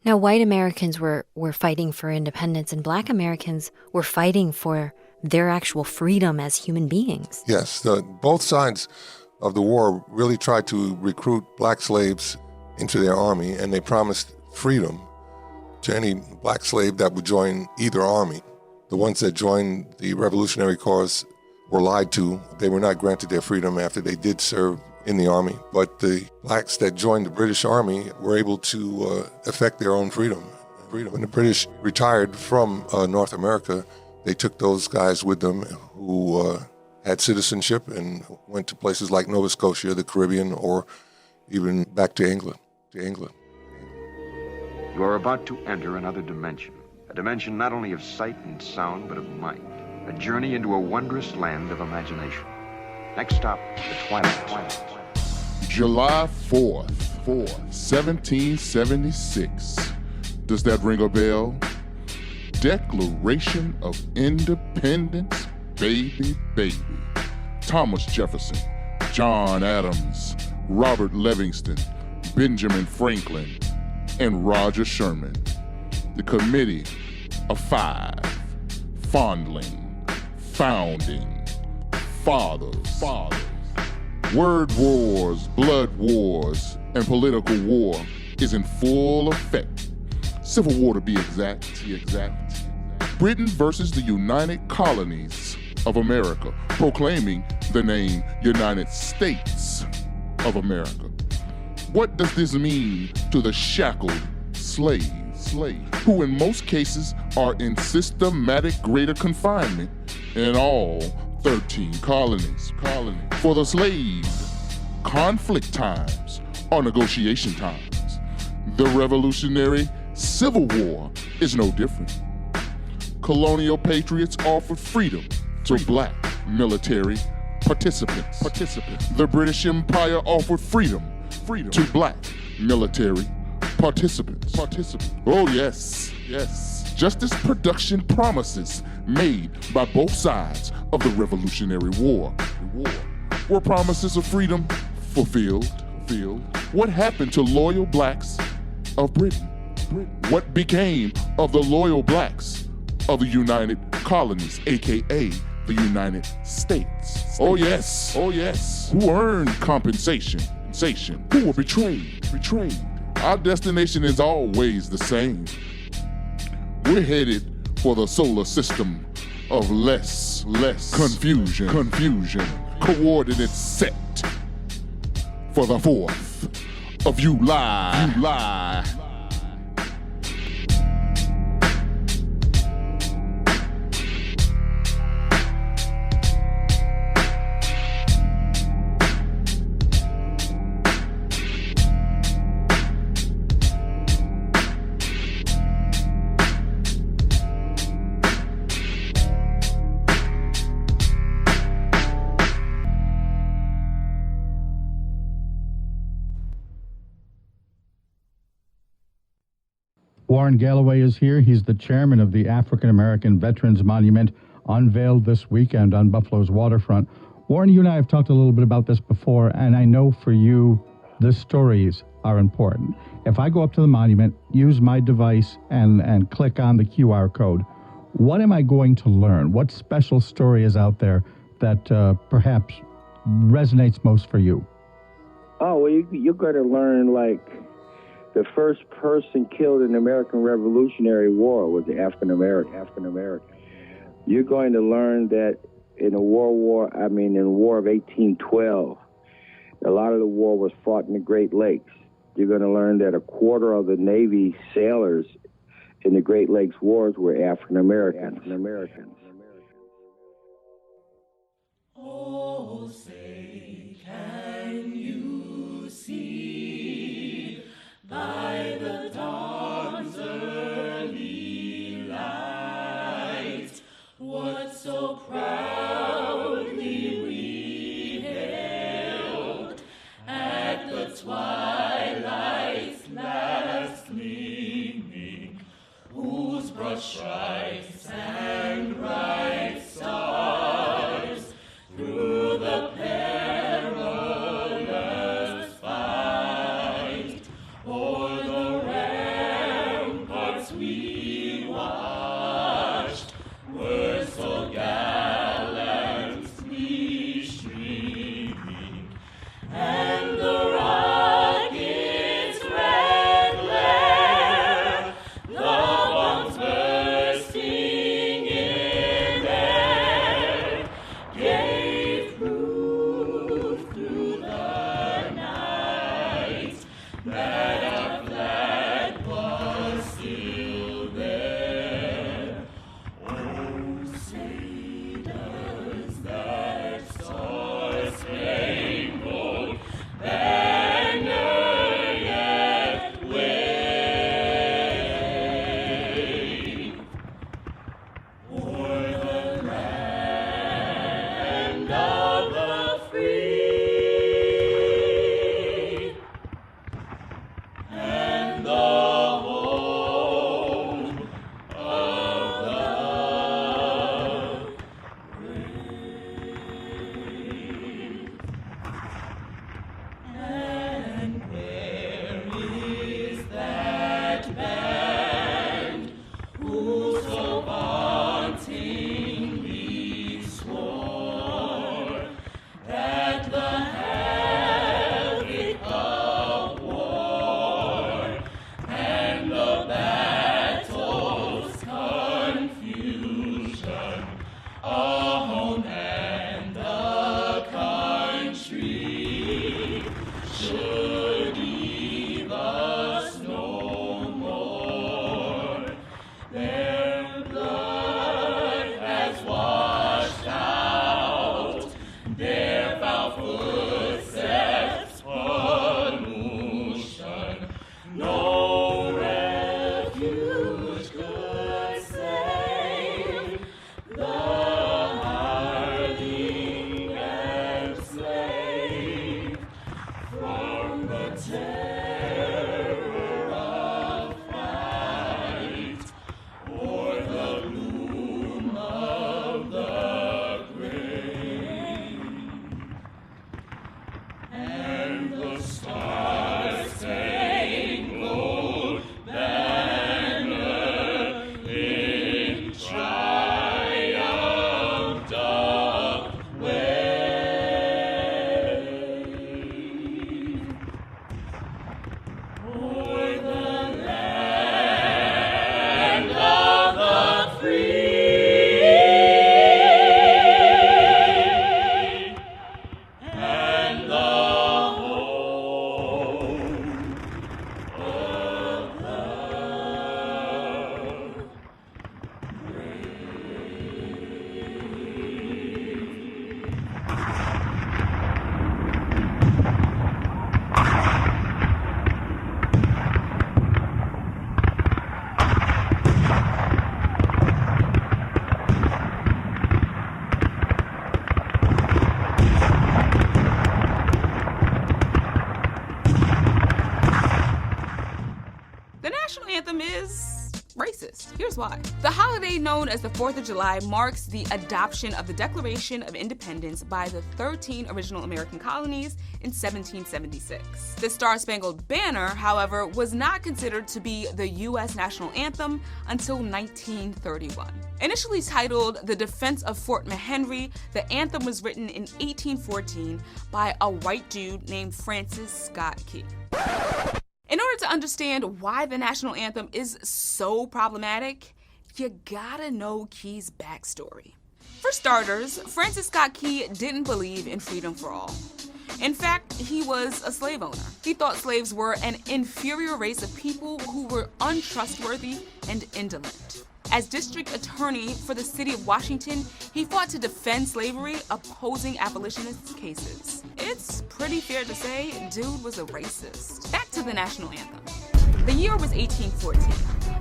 Now, white Americans were fighting for independence, and black Americans were fighting for their actual freedom as human beings. Yes, both sides of the war really tried to recruit black slaves into their army, and they promised freedom to any black slave that would join either army. The ones that joined the Revolutionary cause were lied to. They were not granted their freedom after they did serve in the army. But the blacks that joined the British Army were able to effect their own freedom. When the British retired from North America, they took those guys with them who had citizenship and went to places like Nova Scotia, the Caribbean, or even back to England. You are about to enter another dimension, a dimension not only of sight and sound, but of mind, a journey into a wondrous land of imagination. Next stop, the Twilight. July 4th, 1776. Does that ring a bell? Declaration of Independence, baby, baby. Thomas Jefferson, John Adams, Robert Livingston, Benjamin Franklin, and Roger Sherman. The Committee of Five, fondling, founding, fathers. Word wars, blood wars, and political war is in full effect. Civil war to be exact. Britain versus the United Colonies of America, proclaiming the name United States of America. What does this mean to the shackled slaves, who in most cases are in systematic greater confinement in all 13 colonies? For the slave, conflict times are negotiation times. The Revolutionary Civil War is no different. Colonial patriots offered freedom to black military participants. The British Empire offered freedom to black military participants. Oh yes. Justice production promises made by both sides of the Revolutionary War. Were promises of freedom fulfilled? What happened to loyal blacks of Britain? What became of the loyal blacks of the United Colonies, aka the United States? Oh yes. Who earned compensation? Who were betrayed? Our destination is always the same. We're headed for the solar system of less confusion. Coordinates set for the 4th of July. Warren Galloway is here. He's the chairman of the African American Veterans Monument, unveiled this weekend on Buffalo's waterfront. Warren, you and I have talked a little bit about this before, and I know for you, the stories are important. If I go up to the monument, use my device, and click on the QR code, what am I going to learn? What special story is out there that perhaps resonates most for you? Oh, well, you're going to learn, like, the first person killed in the American Revolutionary War was the African American. You're going to learn that in the War of 1812, a lot of the war was fought in the Great Lakes. You're going to learn that a quarter of the Navy sailors in the Great Lakes Wars were African Americans. Oh, say, can you see by the dawn's early light what so proudly we hailed at the twilight's last gleaming, whose broad stripes and anthem is racist. Here's why. The holiday known as the 4th of July marks the adoption of the Declaration of Independence by the 13 original American colonies in 1776. The Star-Spangled Banner, however, was not considered to be the U.S. national anthem until 1931. Initially titled The Defense of Fort McHenry, the anthem was written in 1814 by a white dude named Francis Scott Key. In order to understand why the national anthem is so problematic, you gotta know Key's backstory. For starters, Francis Scott Key didn't believe in freedom for all. In fact, he was a slave owner. He thought slaves were an inferior race of people who were untrustworthy and indolent. As district attorney for the city of Washington, he fought to defend slavery, opposing abolitionist cases. It's pretty fair to say dude was a racist. Back to the national anthem. The year was 1814.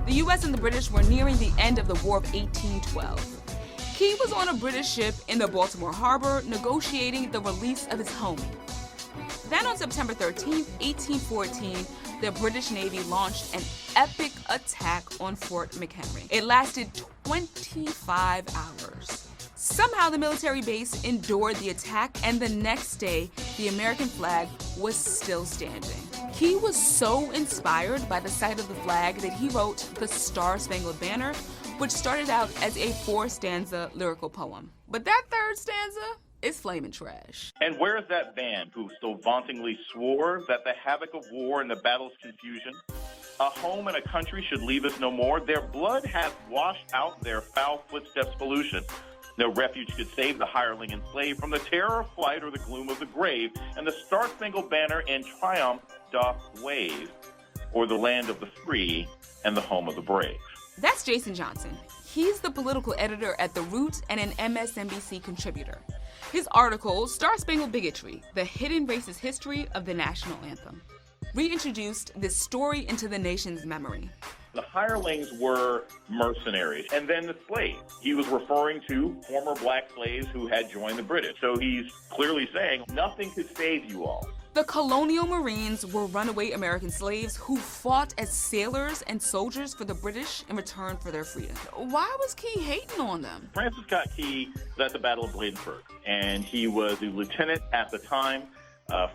The US and the British were nearing the end of the War of 1812. Key was on a British ship in the Baltimore Harbor negotiating the release of his homie. Then on September 13, 1814, the British Navy launched an epic attack on Fort McHenry. It lasted 25 hours. Somehow the military base endured the attack, and the next day, the American flag was still standing. Key was so inspired by the sight of the flag that he wrote the Star-Spangled Banner, which started out as a 4-stanza lyrical poem. But that third stanza is flaming trash. And where is that band who so vauntingly swore that the havoc of war and the battle's confusion, a home and a country should leave us no more? Their blood hath washed out their foul footsteps' pollution. No refuge could save the hireling and slave from the terror of flight or the gloom of the grave, and the Star-Spangled Banner in triumph doth wave o'er the land of the free and the home of the brave. That's Jason Johnson. He's the political editor at The Root and an MSNBC contributor. His article, Star-Spangled Bigotry, The Hidden Racist History of the National Anthem, reintroduced this story into the nation's memory. The hirelings were mercenaries, and then the slaves. He was referring to former black slaves who had joined the British. So he's clearly saying, nothing could save you all. The colonial Marines were runaway American slaves who fought as sailors and soldiers for the British in return for their freedom. Why was Key hating on them? Francis Scott Key was at the Battle of Bladensburg, and he was a lieutenant at the time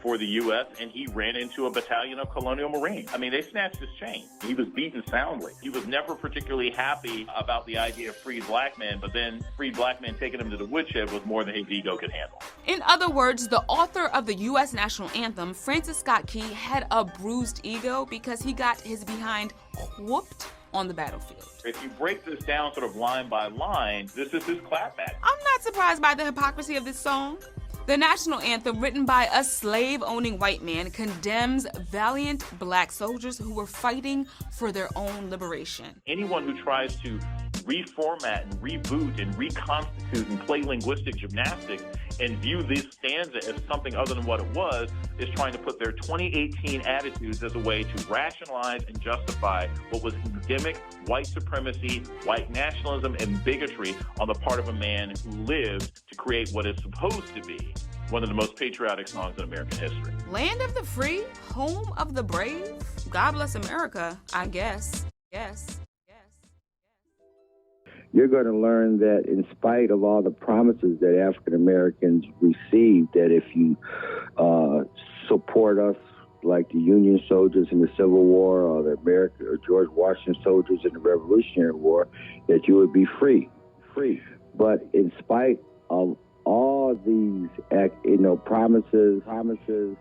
for the U.S., and he ran into a battalion of colonial Marines. I mean, they snatched his chain. He was beaten soundly. He was never particularly happy about the idea of freed black men, but then freed black men taking him to the woodshed was more than his ego could handle. In other words, the author of the U.S. national anthem, Francis Scott Key, had a bruised ego because he got his behind whooped on the battlefield. If you break this down sort of line by line, this is his clapback. I'm not surprised by the hypocrisy of this song. The national anthem, written by a slave-owning white man, condemns valiant black soldiers who were fighting for their own liberation. Anyone who tries to reformat and reboot and reconstitute and play linguistic gymnastics and view this stanza as something other than what it was is trying to put their 2018 attitudes as a way to rationalize and justify what was endemic white supremacy, white nationalism, and bigotry on the part of a man who lived to create what is supposed to be one of the most patriotic songs in American history. Land of the free, home of the brave. God bless America, I guess. Yes. You're going to learn that in spite of all the promises that African Americans received, that if you support us like the Union soldiers in the Civil War or the American or George Washington soldiers in the Revolutionary War, that you would be free. But in spite of all these, promises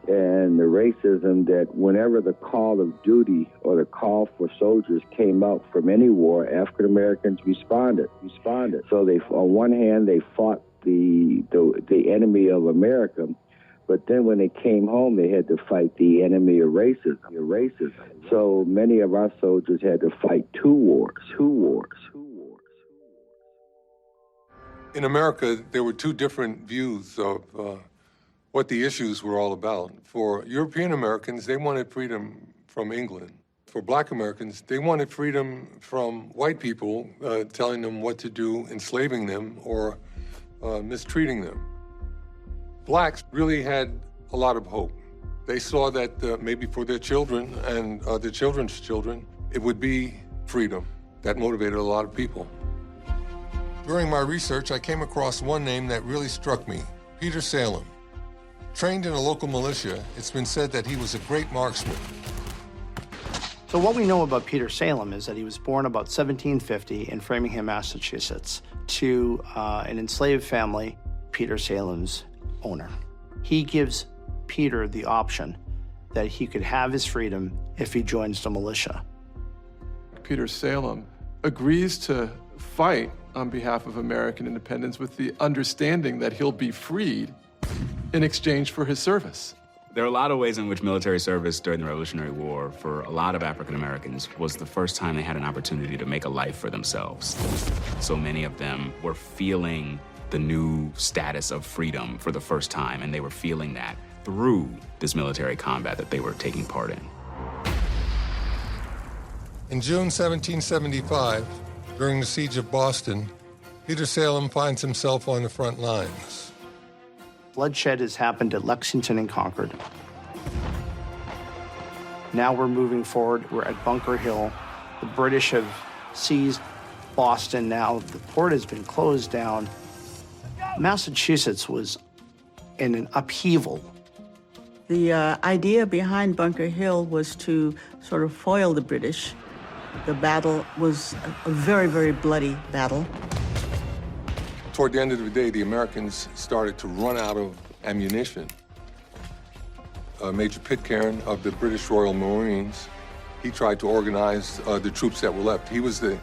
and the racism, that whenever the call of duty or the call for soldiers came out from any war, African Americans responded. So they, on one hand, they fought the enemy of America, but then when they came home, they had to fight the enemy of racism. So many of our soldiers had to fight two wars. In America, there were two different views of what the issues were all about. For European Americans, they wanted freedom from England. For black Americans, they wanted freedom from white people telling them what to do, enslaving them, or mistreating them. Blacks really had a lot of hope. They saw that maybe for their children and their children's children, it would be freedom that motivated a lot of people. During my research, I came across one name that really struck me, Peter Salem. Trained in a local militia, it's been said that he was a great marksman. So what we know about Peter Salem is that he was born about 1750 in Framingham, Massachusetts, to an enslaved family, Peter Salem's owner. He gives Peter the option that he could have his freedom if he joins the militia. Peter Salem agrees to fight on behalf of American independence with the understanding that he'll be freed in exchange for his service. There are a lot of ways in which military service during the Revolutionary War for a lot of African Americans was the first time they had an opportunity to make a life for themselves. So many of them were feeling the new status of freedom for the first time, and they were feeling that through this military combat that they were taking part in. In June 1775, during the siege of Boston, Peter Salem finds himself on the front lines. Bloodshed has happened at Lexington and Concord. Now we're moving forward. We're at Bunker Hill. The British have seized Boston now. The port has been closed down. Massachusetts was in an upheaval. The idea behind Bunker Hill was to sort of foil the British. The battle was a very, very bloody battle. Toward the end of the day, the Americans started to run out of ammunition. Major Pitcairn of the British Royal Marines, he tried to organize the troops that were left. He was the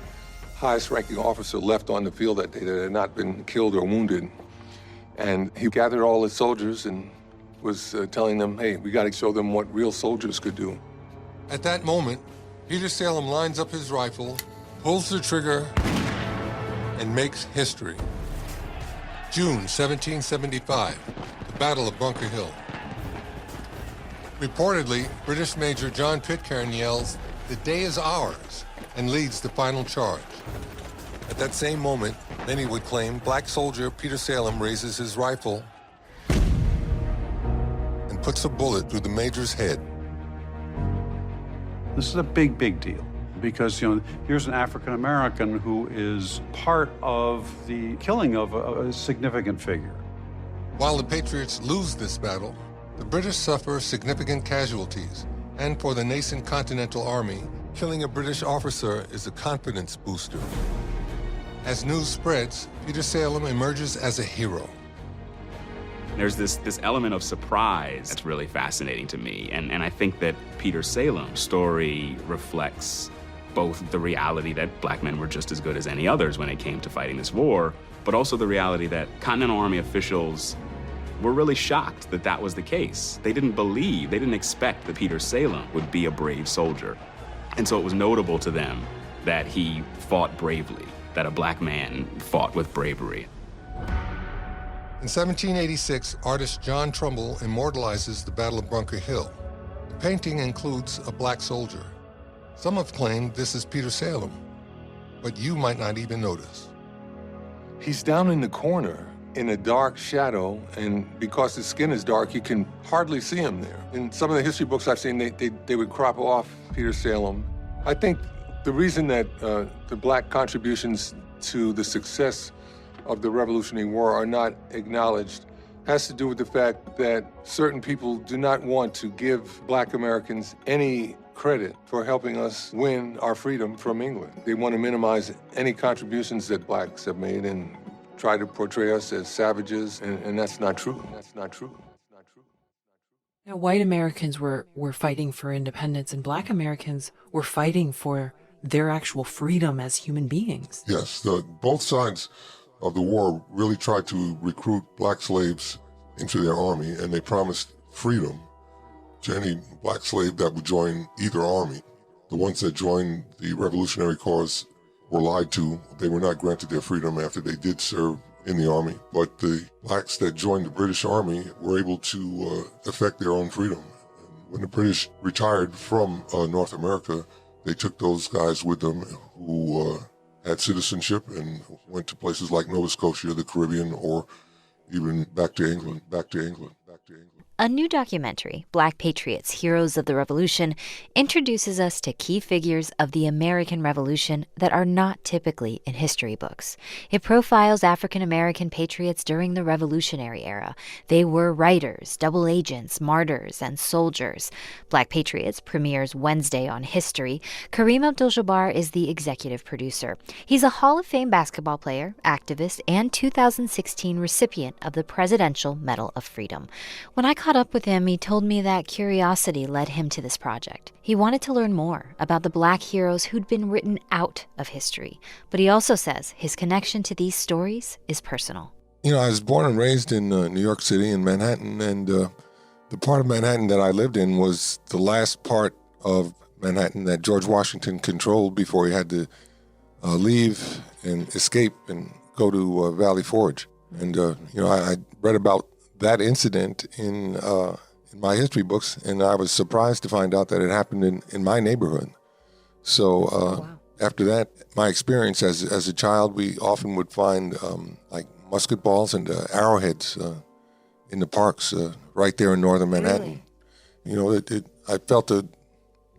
highest-ranking officer left on the field that day that had not been killed or wounded. And he gathered all his soldiers and was telling them, hey, we got to show them what real soldiers could do. At that moment, Peter Salem lines up his rifle, pulls the trigger, and makes history. June 1775, the Battle of Bunker Hill. Reportedly, British Major John Pitcairn yells, "The day is ours," and leads the final charge. At that same moment, many would claim black soldier Peter Salem raises his rifle and puts a bullet through the major's head. This is a big, big deal. Because, here's an African American who is part of the killing of a significant figure. While the Patriots lose this battle, the British suffer significant casualties. And for the nascent Continental Army, killing a British officer is a confidence booster. As news spreads, Peter Salem emerges as a hero. There's this element of surprise that's really fascinating to me. And I think that Peter Salem's story reflects both the reality that black men were just as good as any others when it came to fighting this war, but also the reality that Continental Army officials were really shocked that that was the case. They didn't expect that Peter Salem would be a brave soldier. And so it was notable to them that he fought bravely, that a black man fought with bravery. In 1786, artist John Trumbull immortalizes the Battle of Bunker Hill. The painting includes a black soldier. Some have claimed this is Peter Salem, but you might not even notice. He's down in the corner in a dark shadow, and because his skin is dark, you can hardly see him there. In some of the history books I've seen, they would crop off Peter Salem. I think the reason that the black contributions to the success of the Revolutionary War are not acknowledged has to do with the fact that certain people do not want to give black Americans any credit for helping us win our freedom from England. They want to minimize any contributions that blacks have made and try to portray us as savages, and that's not true. That's not true. Now, white Americans were fighting for independence, and black Americans were fighting for their actual freedom as human beings. Yes, both sides of the war really tried to recruit black slaves into their army, and they promised freedom to any black slave that would join either army. The ones that joined the revolutionary cause were lied to. They were not granted their freedom after they did serve in the army. But the blacks that joined the British Army were able to effect their own freedom. And when the British retired from North America, they took those guys with them who had citizenship and went to places like Nova Scotia, the Caribbean, or even back to England. A new documentary, Black Patriots, Heroes of the Revolution, introduces us to key figures of the American Revolution that are not typically in history books. It profiles African American patriots during the Revolutionary era. They were writers, double agents, martyrs, and soldiers. Black Patriots premieres Wednesday on History. Kareem Abdul-Jabar is the executive producer. He's a Hall of Fame basketball player, activist, and 2016 recipient of the Presidential Medal of Freedom. When I caught up with him, he told me that curiosity led him to this project. He wanted to learn more about the Black heroes who'd been written out of history. But he also says his connection to these stories is personal. You know, I was born and raised in New York City, in Manhattan, and the part of Manhattan that I lived in was the last part of Manhattan that George Washington controlled before he had to leave and escape and go to Valley Forge. And, I read about that incident in my history books, and I was surprised to find out that it happened in my neighborhood. So after that, my experience as a child, we often would find like musket balls and arrowheads in the parks right there in northern Manhattan. Really? You know, I felt a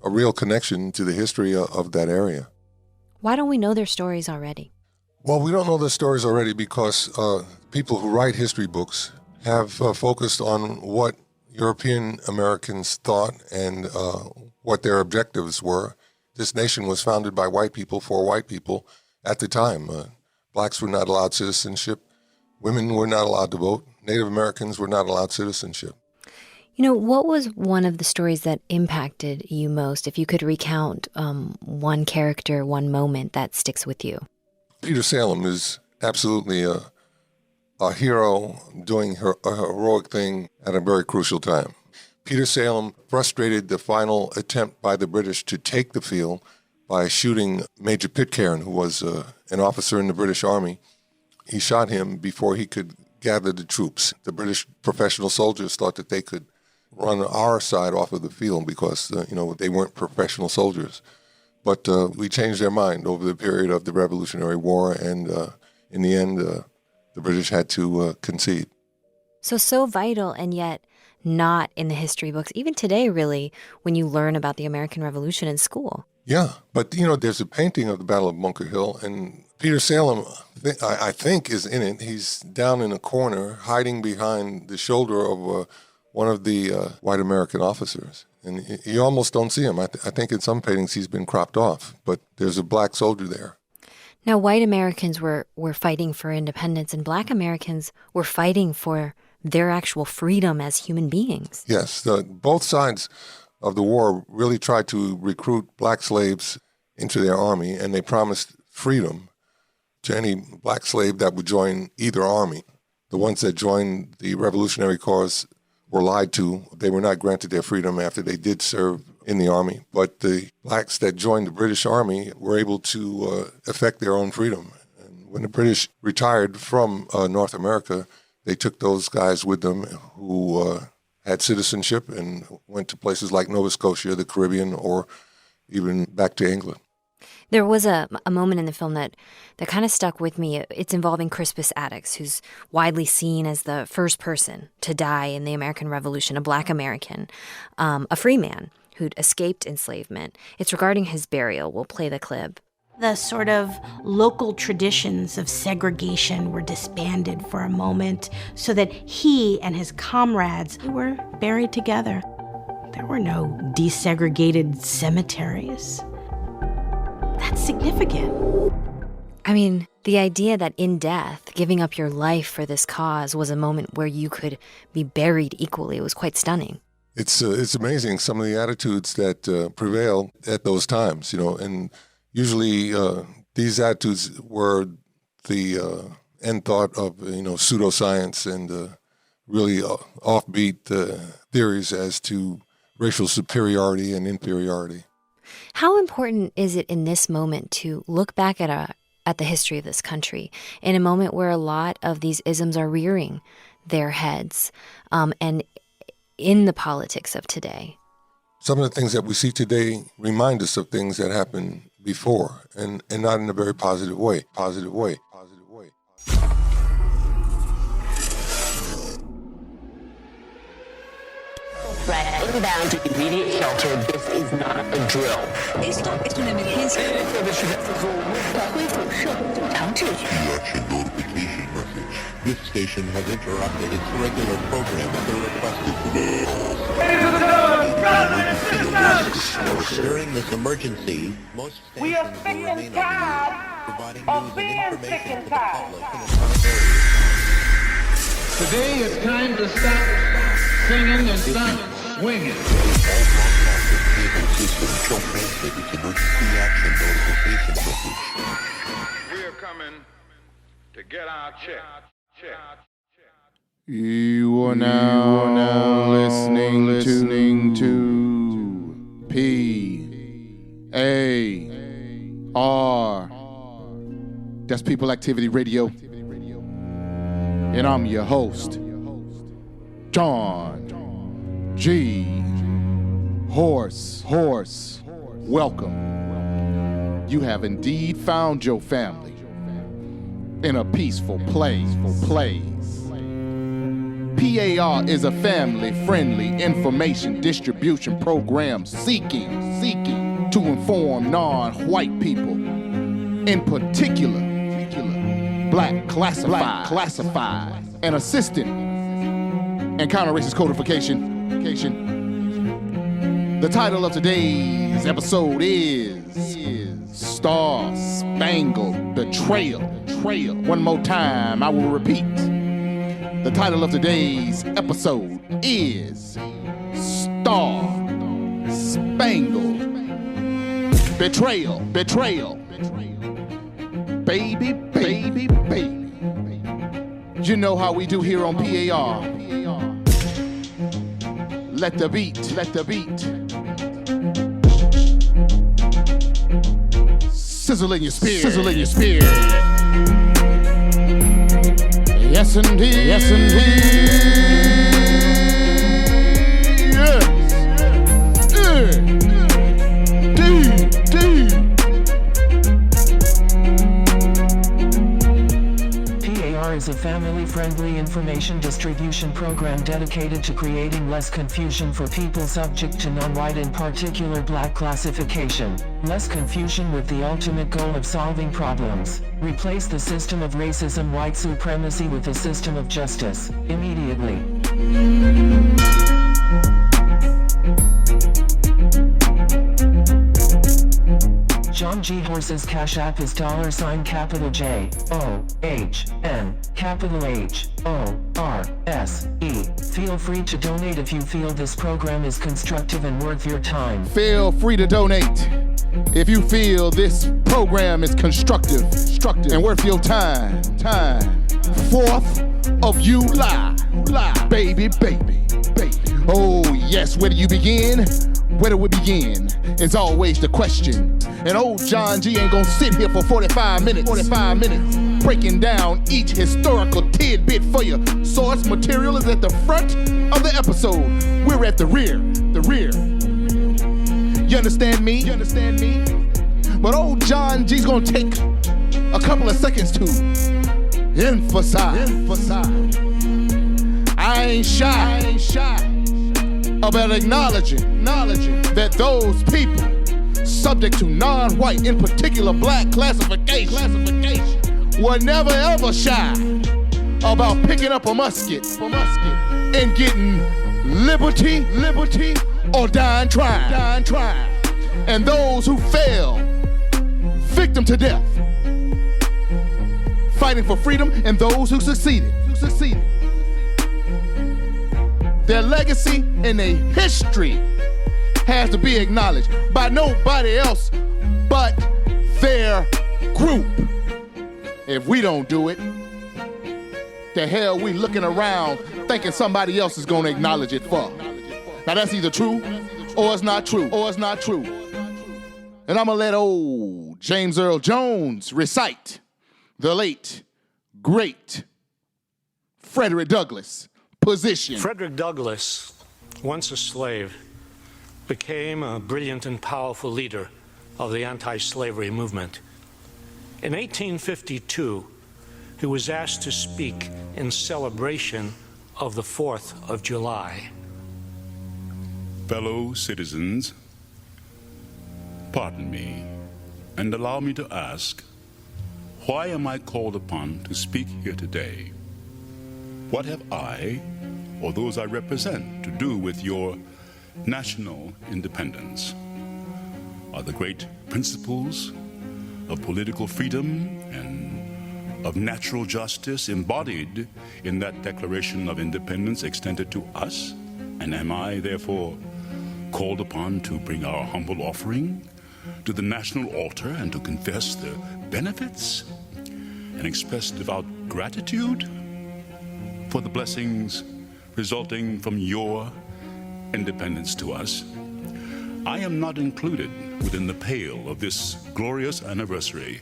real connection to the history of that area. Why don't we know their stories already? Well, we don't know the stories already because people who write history books have focused on what European Americans thought and what their objectives were. This nation was founded by white people for white people at the time. Blacks were not allowed citizenship. Women were not allowed to vote. Native Americans were not allowed citizenship. You know, what was one of the stories that impacted you most? If you could recount one character, one moment that sticks with you. Peter Salem is absolutely a hero doing a heroic thing at a very crucial time. Peter Salem frustrated the final attempt by the British to take the field by shooting Major Pitcairn, who was an officer in the British Army. He shot him before he could gather the troops. The British professional soldiers thought that they could run our side off of the field because, they weren't professional soldiers. But we changed their mind over the period of the Revolutionary War, and in the end, the British had to concede. So vital, and yet not in the history books, even today, really, when you learn about the American Revolution in school. Yeah, but, there's a painting of the Battle of Bunker Hill, and Peter Salem, I think, is in it. He's down in a corner, hiding behind the shoulder of one of the white American officers. And you almost don't see him. I think in some paintings he's been cropped off, but there's a black soldier there. Now, white Americans were fighting for independence, and black Americans were fighting for their actual freedom as human beings. Yes, both sides of the war really tried to recruit black slaves into their army, and they promised freedom to any black slave that would join either army. The ones that joined the Revolutionary cause were lied to. They were not granted their freedom after they did serve in the army. But the blacks that joined the British Army were able to effect their own freedom. And when the British retired from North America, they took those guys with them who had citizenship and went to places like Nova Scotia, the Caribbean, or even back to England. There was a moment in the film that kind of stuck with me. It's involving Crispus Attucks, who's widely seen as the first person to die in the American Revolution, a black American, a free man who'd escaped enslavement. It's regarding his burial. We'll play the clip. The sort of local traditions of segregation were disbanded for a moment so that he and his comrades were buried together. There were no desegregated cemeteries. That's significant. I mean, the idea that in death, giving up your life for this cause was a moment where you could be buried equally. It was quite stunning. It's amazing some of the attitudes that prevailed at those times, and usually these attitudes were the end thought of, pseudoscience and really offbeat theories as to racial superiority and inferiority. How important is it in this moment to look back at the history of this country in a moment where a lot of these isms are rearing their heads and in the politics of today? Some of the things that we see today remind us of things that happened before, and not in a very positive way. threat inbound to immediate shelter. This is not a drill. Esto es una emergencia. This station has interrupted its regular program at the request of during this emergency, most we are stations sick will and remain tired providing of news being and sick information and to the tired. public in its own areas. Today it's time to stop singing and stop swinging. All broadcasters cable system shall transmit its emergency action notification message. We are coming to get our check. You are now listening to P.A.R. That's People Activity Radio. And I'm your host, JohnGHorse. Welcome. You have indeed found your family in a peaceful place. P.A.R. is a family-friendly information distribution program seeking to inform non-white people, in particular, black classified, and assistant and counter-racist codification. The title of today's episode is Star Spangled Betrayal. One more time, I will repeat. The title of today's episode is Star Spangled Betrayal. Baby. You know how we do here on P.A.R. Let the beat. Sizzle in your spirit. Yes, indeed. Yes. P.A.R. is a family-friendly information distribution program dedicated to creating less confusion for people subject to non-white, in particular black classification. Less confusion with the ultimate goal of solving problems. Replace the system of racism, white supremacy with a system of justice, immediately. JohnGHorse's Cash App is $JohnHorse, capital H-O-R-S-E. Feel free to donate if you feel this program is constructive and worth your time. Feel free to donate if you feel this program is constructive and worth your time. 4th of July, baby. Oh yes, where do you begin? Where do we begin? Is always the question. And old John G ain't gonna sit here for 45 minutes breaking down each historical tidbit for you. Source material is at the front of the episode. We're at the rear. You understand me? But old John G's gonna take a couple of seconds to emphasize. I ain't shy about acknowledging that those people subject to non-white, in particular black classification, were never ever shy about picking up a musket and getting liberty or dying trying. And those who fell victim to death, fighting for freedom, and those who succeeded. Their legacy and their history has to be acknowledged by nobody else but their group. If we don't do it, the hell we looking around thinking somebody else is going to acknowledge it for. Now that's either true or it's not true. And I'm going to let old James Earl Jones recite the late, great Fredrick Douglas position. Fredrick Douglass, once a slave, became a brilliant and powerful leader of the anti-slavery movement. In 1852, he was asked to speak in celebration of the 4th of July. Fellow citizens, pardon me and allow me to ask, why am I called upon to speak here today? What have I, or those I represent, to do with your national independence? Are the great principles of political freedom and of natural justice embodied in that Declaration of Independence extended to us? And am I, therefore, called upon to bring our humble offering to the national altar and to confess the benefits and express devout gratitude for the blessings resulting from your independence to us? I am not included within the pale of this glorious anniversary.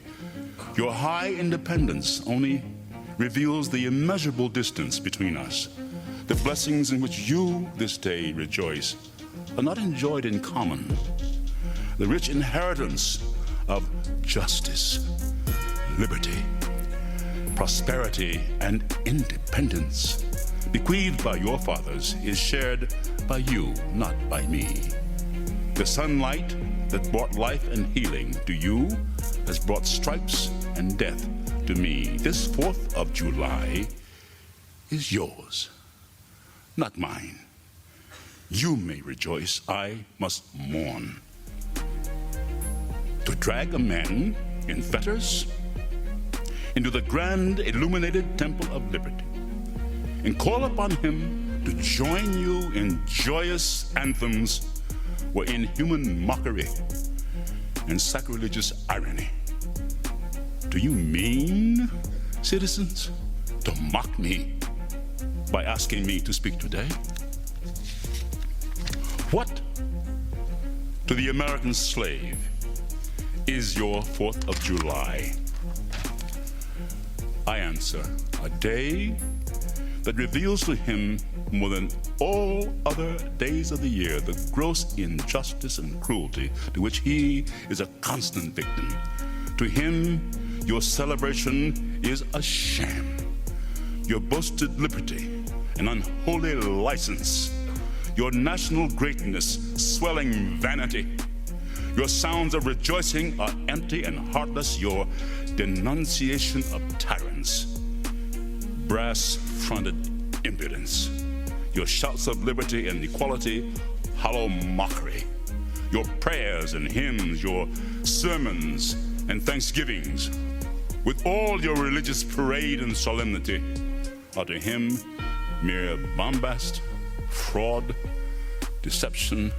Your high independence only reveals the immeasurable distance between us. The blessings in which you this day rejoice are not enjoyed in common. The rich inheritance of justice, liberty, prosperity, and independence bequeathed by your fathers is shared by you, not by me. The sunlight that brought life and healing to you has brought stripes and death to me. This 4th of July is yours, not mine. You may rejoice, I must mourn. To drag a man in fetters into the grand illuminated temple of liberty and call upon him to join you in joyous anthems were inhuman mockery and sacrilegious irony. Do you mean, citizens, to mock me by asking me to speak today? What to the American slave is your 4th of July? I answer, a day that reveals to him more than all other days of the year the gross injustice and cruelty to which he is a constant victim. To him, your celebration is a sham. Your boasted liberty, an unholy license. Your national greatness, swelling vanity. Your sounds of rejoicing are empty and heartless. Your denunciation of tyrants, brass-fronted impudence. Your shouts of liberty and equality, hollow mockery. Your prayers and hymns, your sermons and thanksgivings, with all your religious parade and solemnity, are to him mere bombast, fraud, deception,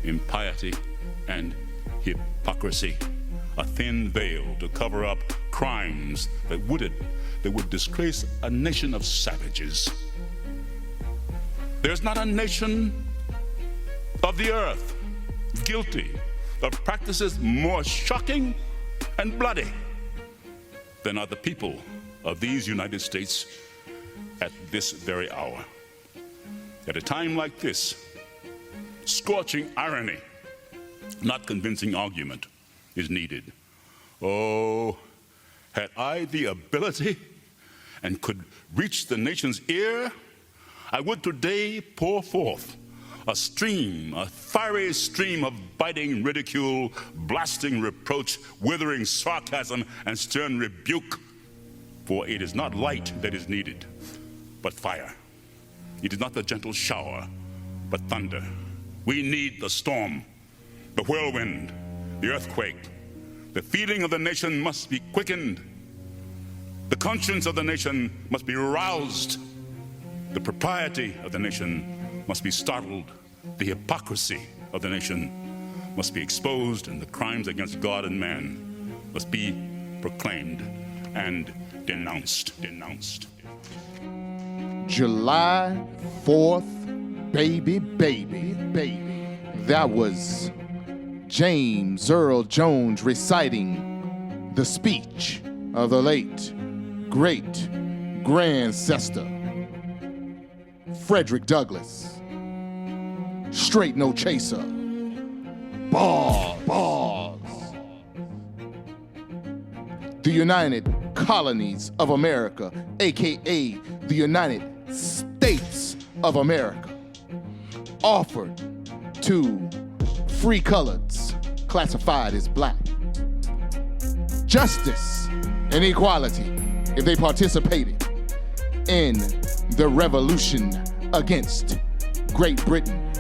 impiety, and hypocrisy. A thin veil to cover up crimes that would disgrace a nation of savages. There's not a nation of the earth guilty of practices more shocking and bloody than are the people of these United States at this very hour. At a time like this, scorching irony, not convincing argument, is needed. Oh, had I the ability and could reach the nation's ear, I would today pour forth a fiery stream of biting ridicule, blasting reproach, withering sarcasm, and stern rebuke. For it is not light that is needed, but fire. It is not the gentle shower, but thunder. We need the storm, the whirlwind, the earthquake. The feeling of the nation must be quickened. The conscience of the nation must be roused. The propriety of the nation must be startled. The hypocrisy of the nation must be exposed, and the crimes against God and man must be proclaimed and denounced. July 4th, baby. That was James Earl Jones reciting the speech of the late, great grandcessor, Fredrick Douglas. Straight no chaser. Bars. The United Colonies of America, aka the United States of America, offered to free coloreds classified as black. Justice and equality if they participated in the revolution against Great Britain.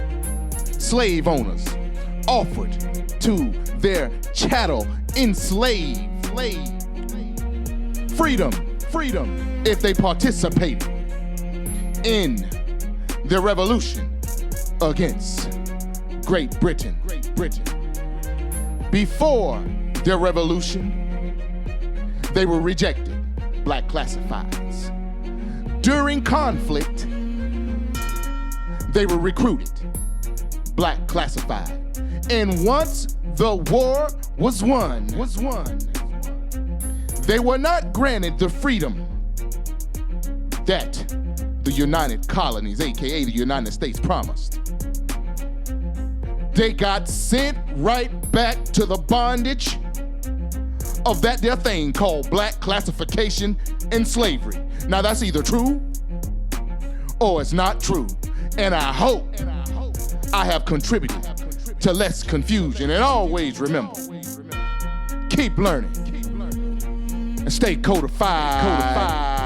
Slave owners offered to their chattel enslaved. Freedom if they participated in the revolution against Great Britain. Before their revolution, they were rejected, black classifieds. During conflict, they were recruited, black classified. And once the war was won, they were not granted the freedom that the United Colonies, aka the United States, promised. They got sent right back to the bondage of that there thing called black classification and slavery. Now that's either true or it's not true. And I hope I have contributed to less confusion. And always remember, keep learning and stay codified.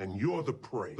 And you're the prey.